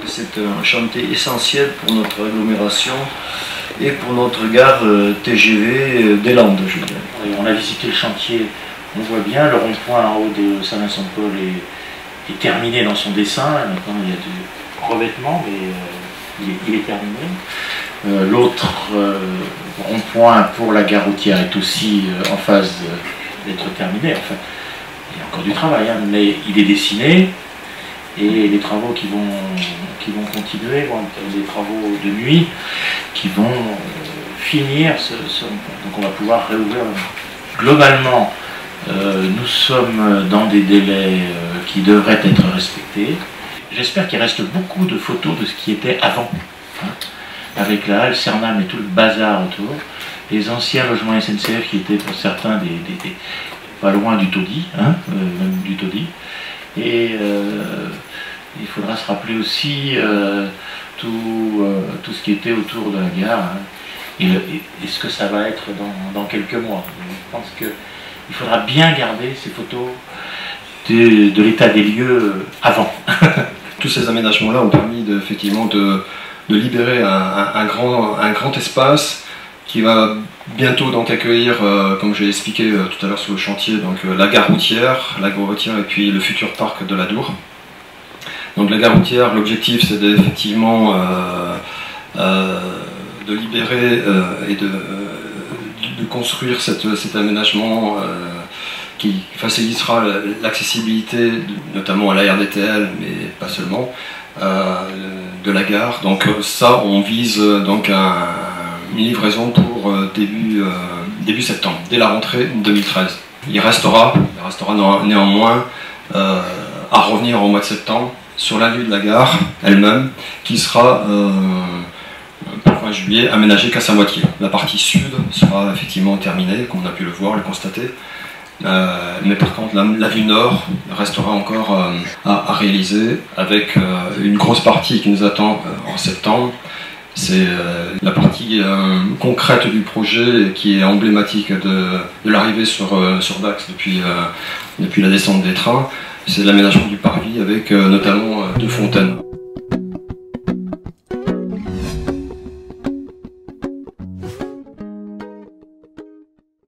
C'est un chantier essentiel pour notre agglomération et pour notre gare TGV des Landes, je dirais. On a visité le chantier, on voit bien, le rond-point en haut de Saint-Vincent-de-Paul est terminé dans son dessin. Maintenant il y a du revêtement, mais il est terminé. L'autre rond-point pour la gare routière est aussi en phase d'être terminé. Enfin, il y a encore du travail, hein, mais il est dessiné. Et les travaux qui vont continuer vont être des travaux de nuit qui vont finir ce rond-point. Donc on va pouvoir réouvrir. Globalement, nous sommes dans des délais qui devraient être respectés. J'espère qu'il reste beaucoup de photos de ce qui était avant, hein, avec la halle Cernam et tout le bazar autour, les anciens logements SNCF qui étaient pour certains pas loin du taudis, hein, même du taudis. Et il faudra se rappeler aussi tout ce qui était autour de la gare, hein, et ce que ça va être dans quelques mois. Je pense qu'il faudra bien garder ces photos de l'état des lieux avant. Tous ces aménagements-là ont permis effectivement de libérer un grand espace qui va bientôt donc accueillir, comme j'ai expliqué tout à l'heure sur le chantier, donc la gare routière et puis le futur parc de l'Adour. Donc la gare routière, l'objectif c'est effectivement de libérer et de construire cet aménagement qui facilitera l'accessibilité, notamment à la RDTL, mais pas seulement, de la gare. Donc ça, on vise donc une livraison pour début septembre, dès la rentrée 2013. Il restera néanmoins à revenir au mois de septembre sur l'avenue de la gare elle-même, qui sera pour fin juillet aménagée qu'à sa moitié. La partie sud sera effectivement terminée, comme on a pu le voir, le constater. Mais par contre la vue nord restera encore à réaliser, avec une grosse partie qui nous attend en septembre. C'est la partie concrète du projet qui est emblématique de l'arrivée sur Dax depuis la descente des trains. C'est l'aménagement du parvis avec notamment 2 fontaines.